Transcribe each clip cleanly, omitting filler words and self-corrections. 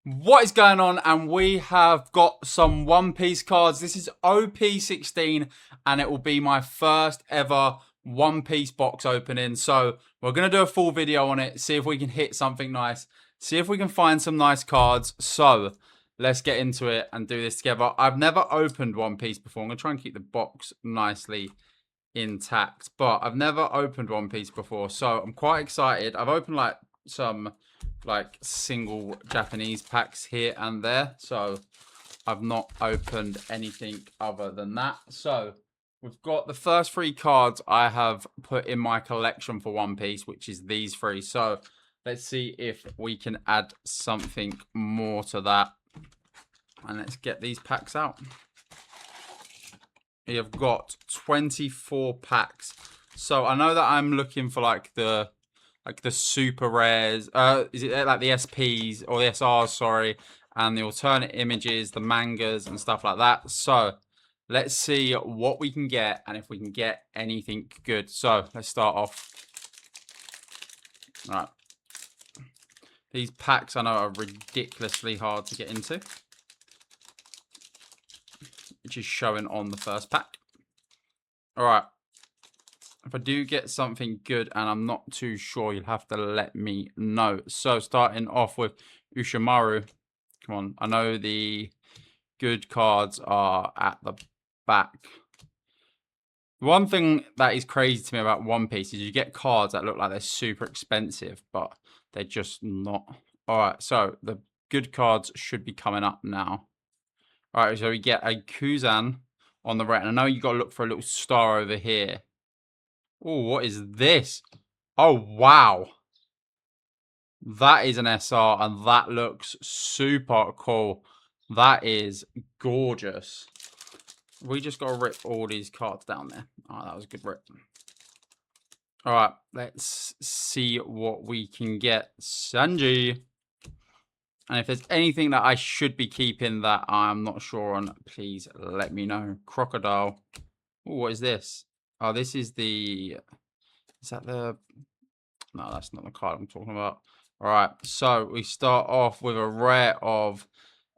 What is going on? And we have got some One Piece cards. This is OP16 and it will be my first ever One Piece box opening. So we're going to do a full video on it, see if we can hit something nice, see if we can find some nice cards. So let's get into it and do this together. I've never opened One Piece before. I'm going to try and keep the box nicely intact, but I've never opened One Piece before. So I'm quite excited. I've opened like some single Japanese packs here and there, so I've not opened anything other than that. So we've got the first three cards I have put in my collection for One Piece, which is these three. So let's see if we can add something more to that, and let's get these packs out. We have got 24 packs, so I know that I'm looking for like the super rares, is it like the SPs or the SRs, sorry, and the alternate images, the mangas and stuff like that. So let's see what we can get and if we can get anything good. So let's start off. All right. These packs I know are ridiculously hard to get into, which is showing on the first pack. All right. If I do get something good and I'm not too sure, you'll have to let me know. So starting off with Ushimaru. Come on. I know the good cards are at the back. One thing that is crazy to me about One Piece is you get cards that look like they're super expensive, but they're just not. All right. So the good cards should be coming up now. All right. So we get a Kuzan on the right. And I know you got to look for a little star over here. Oh, what is this? Oh, wow. That is an SR, and that looks super cool. That is gorgeous. We just got to rip all these cards down there. Oh, that was a good rip. All right, let's see what we can get. Sanji. And if there's anything that I should be keeping that I'm not sure on, please let me know. Crocodile. Oh, what is this? Oh, this is the... Is that the... No, that's not the card I'm talking about. All right, so we start off with a rare of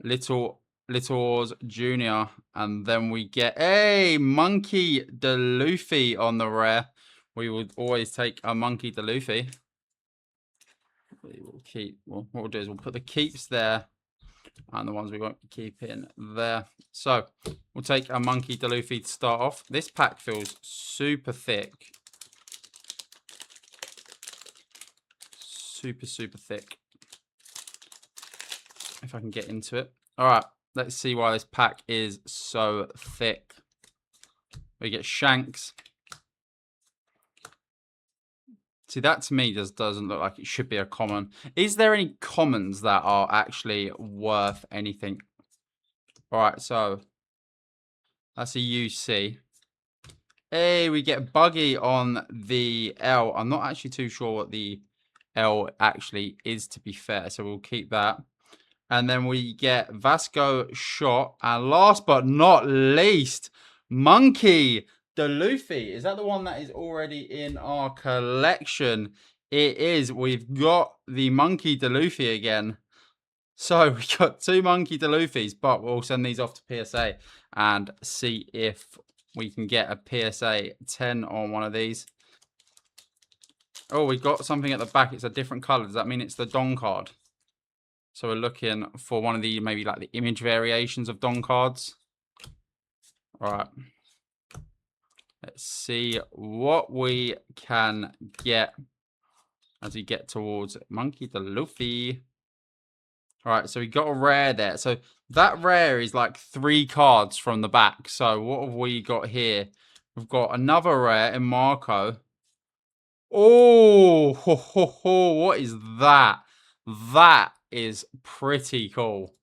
Little Oars Jr. And then we get a Monkey D. Luffy on the rare. We would always take a Monkey D. Luffy. We will keep... Well, what we'll do is we'll put the keeps there. And the ones we won't be keeping there. So we'll take a Monkey D. Luffy to start off. This pack feels super thick. Super thick. If I can get into it. All right, let's see why this pack is so thick. We get Shanks. See, that to me just doesn't look like it should be a common. Is there any commons that are actually worth anything? All right, so that's a UC. Hey, we get Buggy on the L. I'm not actually too sure what the L actually is, to be fair, so we'll keep that. And then we get Vasco Shot. And last but not least, Monkey D. Luffy. Is that the one that is already in our collection? It is. We've got the Monkey D. Luffy again. So we got two Monkey D. Luffys, but we'll send these off to PSA and see if we can get a PSA 10 on one of these. Oh, we got something at the back. It's a different color. Does that mean it's the Don card? So we're looking for one of the, maybe like the image variations of Don cards. All right. Let's see what we can get as we get towards Monkey D. Luffy. All right, so we got a rare there. So that rare is like 3 cards from the back. So what have we got here? We've got another rare in Marco. Oh, ho, ho, ho, what is that? That is pretty cool.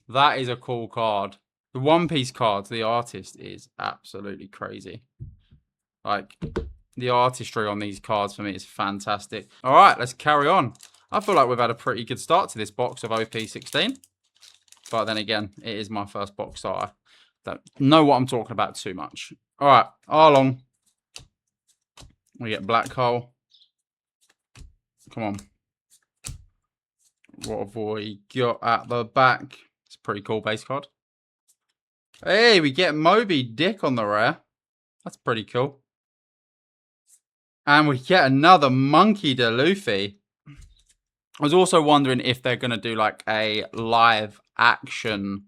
That is a cool card. The One Piece cards, the artist is absolutely crazy. Like, the artistry on these cards for me is fantastic. All right, let's carry on. I feel like we've had a pretty good start to this box of OP16. But then again, it is my first box, so I don't know what I'm talking about too much. All right, Arlong. We get Black Hole. Come on. What have we got at the back? It's a pretty cool base card. Hey, we get Moby Dick on the rare. That's pretty cool. And we get another Monkey D. Luffy. I was also wondering if they're going to do like a live action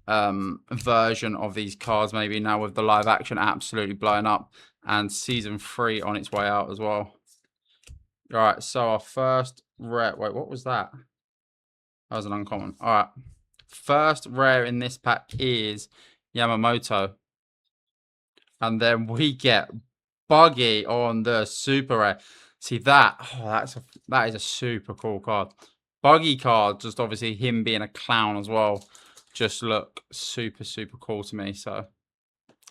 version of these cards, maybe now with the live action absolutely blowing up and season 3 on its way out as well. All right, so our first rare. Wait, what was that? That was an uncommon. All right, first rare in this pack is Yamamoto, and then we get Buggy on the super rare. See that? Oh, that is a super cool card. Buggy card, just obviously him being a clown as well, just look super cool to me. So,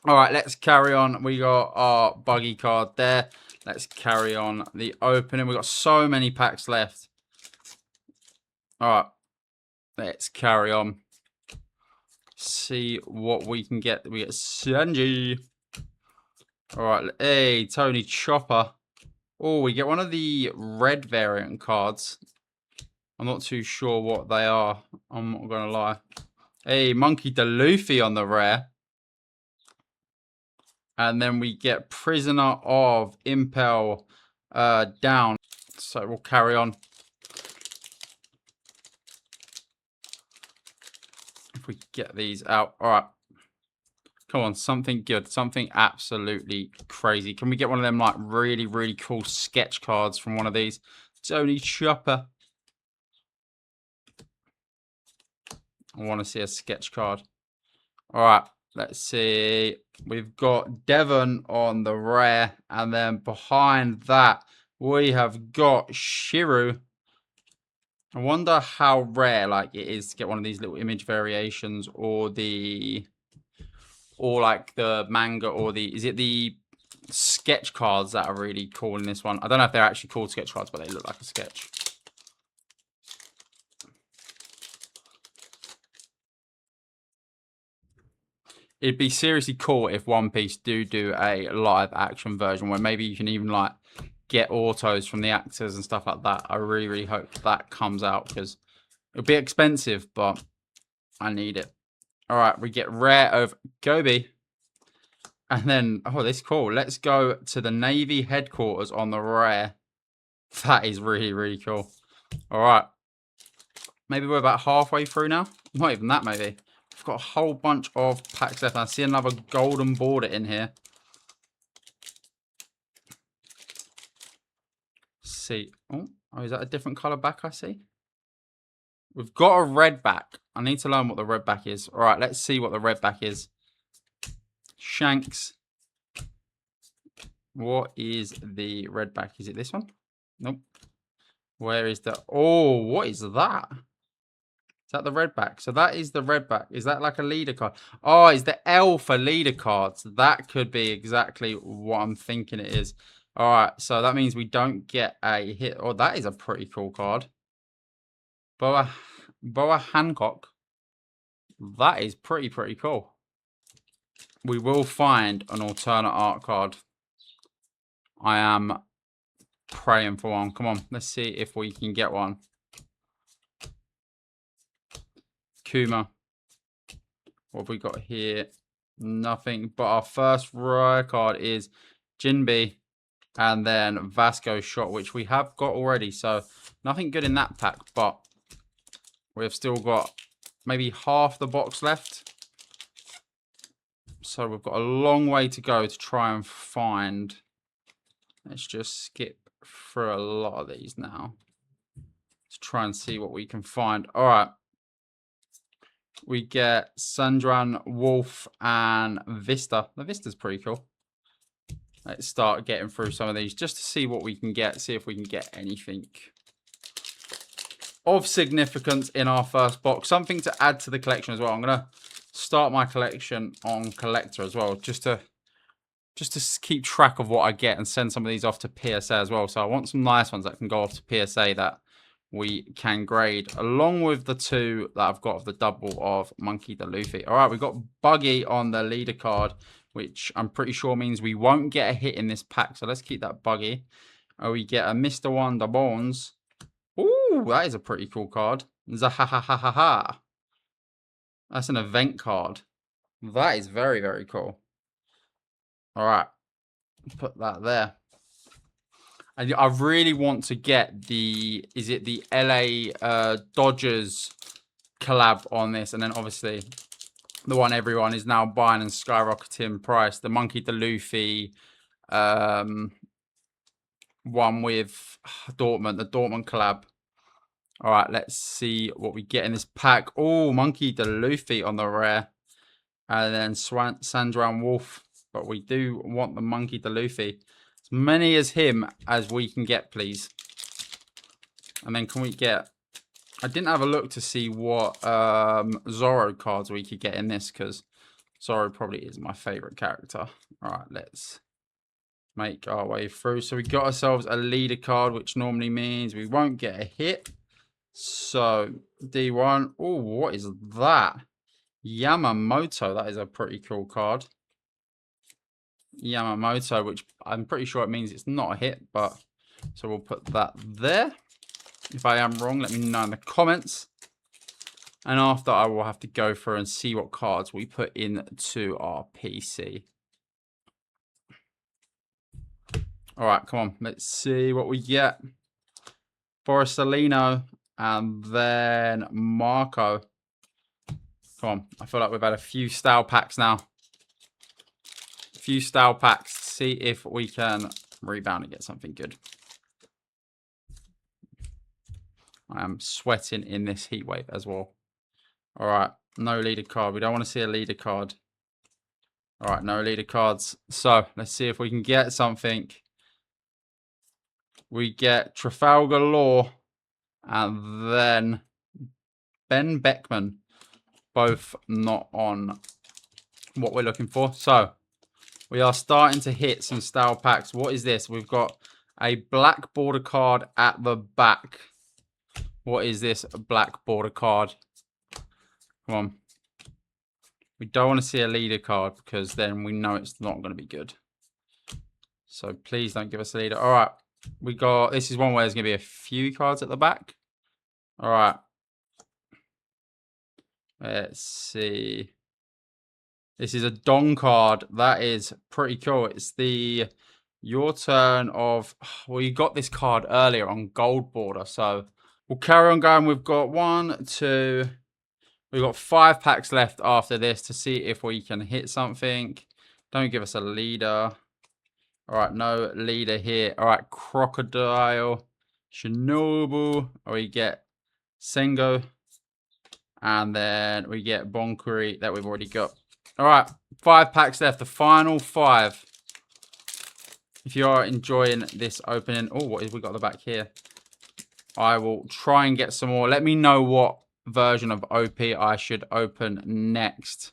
all right, let's carry on. We got our Buggy card there. Let's carry on the opening. We got so many packs left. All right, let's carry on. See what we can get. We get Sanji. All right, hey, Tony Chopper. Oh, we get one of the red variant cards. I'm not too sure what they are. I'm not going to lie. Hey, Monkey D. Luffy on the rare. And then we get Prisoner of Impel down. So we'll carry on. If we get these out. All right. Come on, something good. Something absolutely crazy. Can we get one of them like really cool sketch cards from one of these? Tony Chopper. I want to see a sketch card. All right, let's see. We've got Devon on the rare. And then behind that, we have got Shiru. I wonder how rare like it is to get one of these little image variations or like the manga or is it the sketch cards that are really cool in this one? I don't know if they're actually called sketch cards, but they look like a sketch. It'd be seriously cool if One Piece do a live action version where maybe you can even like get autos from the actors and stuff like that. I really hope that comes out because it'll be expensive, but I need it. All right, we get rare of Gobi. And then, oh, this is cool. Let's go to the Navy headquarters on the rare. That is really cool. All right. Maybe we're about halfway through now. Not even that, maybe. We've got a whole bunch of packs left. I see another golden border in here. See. Oh, is that a different color back I see? We've got a red back. I need to learn what the red back is. All right, let's see what the red back is. Shanks. What is the red back? Is it this one? Nope. Where is the... Oh, what is that? Is that the red back? So that is the red back. Is that like a leader card? Oh, it's the L for leader cards. That could be exactly what I'm thinking it is. All right, so that means we don't get a hit. Oh, that is a pretty cool card. Boa Hancock. That is pretty cool. We will find an alternate art card. I am praying for one. Come on, let's see if we can get one. Kuma. What have we got here? Nothing. But our first rare card is Jinbe. And then Vasco Shot, which we have got already. So nothing good in that pack. But we've still got maybe half the box left. So we've got a long way to go to try and find. Let's just skip through a lot of these now. Let's try and see what we can find. All right. We get Sandran, Wolf, and Vista. The Vista's pretty cool. Let's start getting through some of these just to see what we can get. See if we can get anything of significance in our first box. Something to add to the collection as well. I'm going to start my collection on Collector as well. Just to keep track of what I get and send some of these off to PSA as well. So I want some nice ones that can go off to PSA that we can grade, along with the two that I've got of the double of Monkey D. Luffy. All right, we've got Buggy on the leader card, which I'm pretty sure means we won't get a hit in this pack. So let's keep that Buggy. We get a Mr. Wonder Bones. Ooh, that is a pretty cool card. Zahahahaha. That's an event card. That is very, very cool. All right. Put that there. And I really want to get the, is it the LA Dodgers collab on this? And then obviously the one everyone is now buying and skyrocketing price. The Monkey D. Luffy one with Dortmund, the Dortmund collab. All right, let's see what we get in this pack. Oh, Monkey D. Luffy on the rare. And then Sandran Wolf. But we do want the Monkey D. Luffy. As many as him as we can get, please. And then can we get... I didn't have a look to see what Zoro cards we could get in this, because Zoro probably is my favorite character. All right, let's make our way through. So we got ourselves a leader card, which normally means we won't get a hit. So D1. Oh, what is that? Yamamoto. That is a pretty cool card. Yamamoto, which I'm pretty sure it means it's not a hit, but so we'll put that there. If I am wrong, let me know in the comments. And after, I will have to go through and see what cards we put into our PC. All right, come on. Let's see what we get. Borsalino and then Marco. Come on. I feel like we've had a few style packs now. A few style packs. See if we can rebound and get something good. I am sweating in this heat wave as well. All right. No leader card. We don't want to see a leader card. All right. No leader cards. So let's see if we can get something. We get Trafalgar Law and then Ben Beckman. Both not on what we're looking for. So we are starting to hit some style packs. What is this? We've got a black border card at the back. What is this black border card? Come on. We don't want to see a leader card because then we know it's not going to be good. So please don't give us a leader. All right. We got, this is one where there's going to be a few cards at the back. All right. Let's see. This is a Don card. That is pretty cool. It's the your turn of... Well, you got this card earlier on gold border. So we'll carry on going. We've got 1, 2... We've got 5 packs left after this to see if we can hit something. Don't give us a leader. All right, no leader here. All right, Crocodile, Shinobu. We get Sengo. And then we get Bonkuri that we've already got. All right, 5 packs left. The final 5. If you are enjoying this opening. Oh, what is we got at the back here? I will try and get some more. Let me know what version of OP I should open next.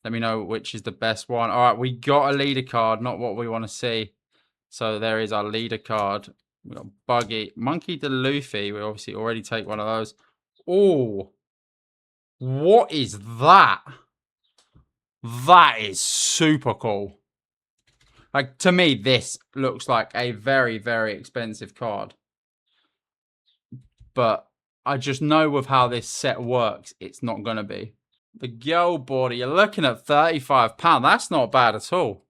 Let me know which is the best one. All right, we got a leader card. Not what we want to see. So there is our leader card. We got Buggy. Monkey D. Luffy. We obviously already take one of those. Oh. What is that? That is super cool. Like, to me, this looks like a very, very expensive card. But I just know with how this set works, it's not going to be. The girl border, you're looking at £35. That's not bad at all.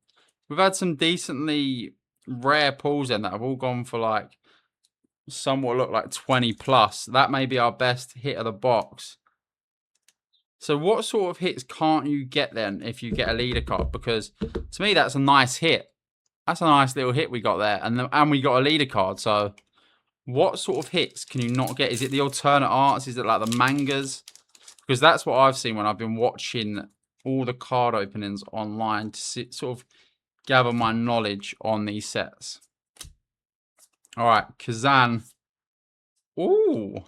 We've had some decently rare pulls in that have all gone for like, somewhat look like 20 plus. That may be our best hit of the box. So what sort of hits can't you get then if you get a leader card? Because to me, that's a nice hit. That's a nice little hit we got there. And we got a leader card. So what sort of hits can you not get? Is it the alternate arts? Is it like the mangas? Because that's what I've seen when I've been watching all the card openings online to sort of gather my knowledge on these sets. All right, Kazan. Ooh,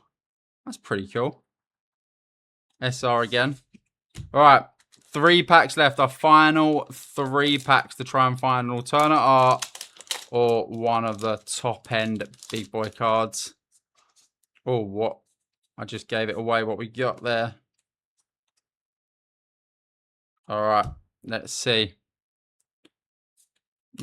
that's pretty cool. SR again. All right, 3 packs left. Our final 3 packs to try and find an alternate art or one of the top end big boy cards. Oh, what? I just gave it away what we got there. All right, let's see.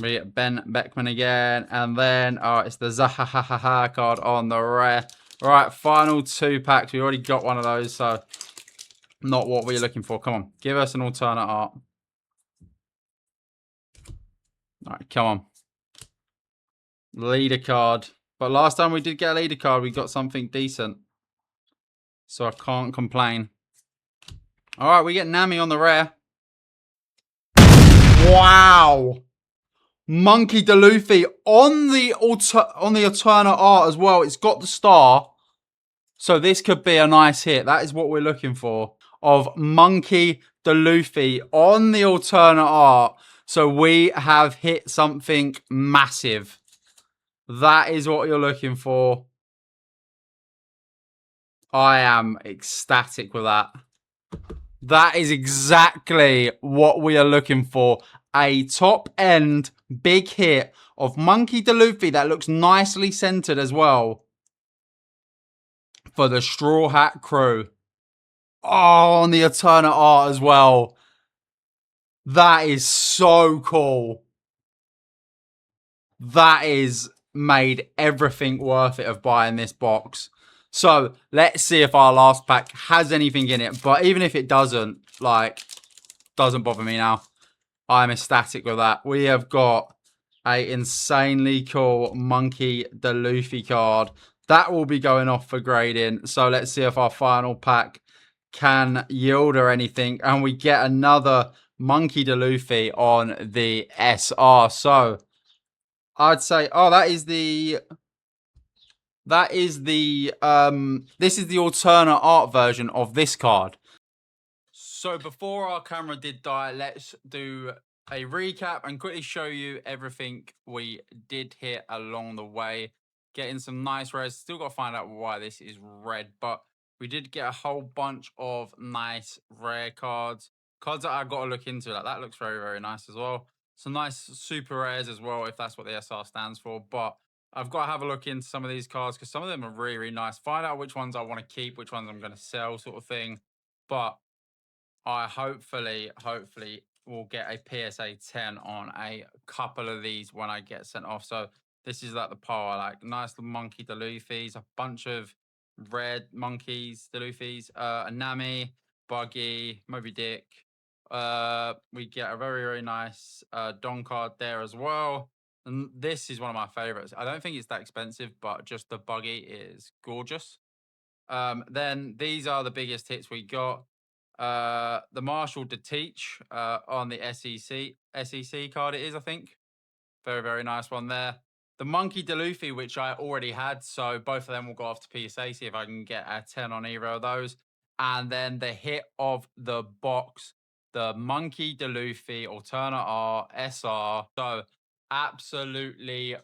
We get Ben Beckman again. And then, it's the Zahahaha card on the rare. All right, final 2 packs. We already got one of those, so not what we're looking for. Come on, give us an alternate art. All right, come on. Leader card. But last time we did get a leader card, we got something decent. So I can't complain. All right, we get Nami on the rare. Wow. Monkey D. Luffy on the alternate art as well. It's got the star. So this could be a nice hit. That is what we're looking for. Of Monkey D. Luffy on the alternate art. So we have hit something massive. That is what you're looking for. I am ecstatic with that. That is exactly what we are looking for. A top-end big hit of Monkey D. Luffy that looks nicely centered as well. For the Straw Hat Crew. Oh, on the alternate art as well. That is so cool. That is made everything worth it of buying this box. So let's see if our last pack has anything in it. But even if it doesn't, like, doesn't bother me now. I'm ecstatic with that. We have got a insanely cool Monkey D. Luffy card. That will be going off for grading. So let's see if our final pack can yield or anything. And we get another Monkey D. Luffy on the SR. So I'd say, oh, this is the alternate art version of this card. So before our camera did die, let's do a recap and quickly show you everything we did hit along the way. Getting some nice rares. Still got to find out why this is red, but we did get a whole bunch of nice rare cards. Cards that I got to look into. Like that looks very, very nice as well. Some nice super rares as well, if that's what the SR stands for. But I've got to have a look into some of these cards because some of them are really, really nice. Find out which ones I want to keep, which ones I'm going to sell, sort of thing. But I hopefully will get a PSA 10 on a couple of these when I get sent off. So this is like the pile. Like nice little Monkey D. Luffy's, a bunch of red monkeys, D. Luffy's, a Nami, Buggy, Moby Dick. We get a very, very nice Don card there as well. And this is one of my favorites. I don't think it's that expensive, but just the Buggy is gorgeous. Then these are the biggest hits we got. The Marshall to Teach on the SEC card it is, I think. Very, very nice one there. The Monkey D. Luffy, which I already had, so both of them will go off to PSA, see if I can get a 10 on either of those. And then the hit of the box, the Monkey D. Luffy Alternate R SR. So absolutely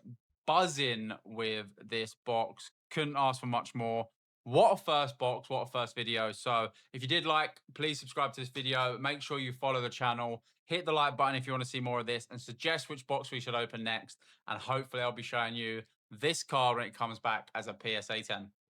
buzzing with this box. Couldn't ask for much more. What a first box, what a first video. So if you did like, please subscribe to this video. Make sure you follow the channel. Hit the like button if you want to see more of this and suggest which box we should open next. And hopefully I'll be showing you this card when it comes back as a PSA 10.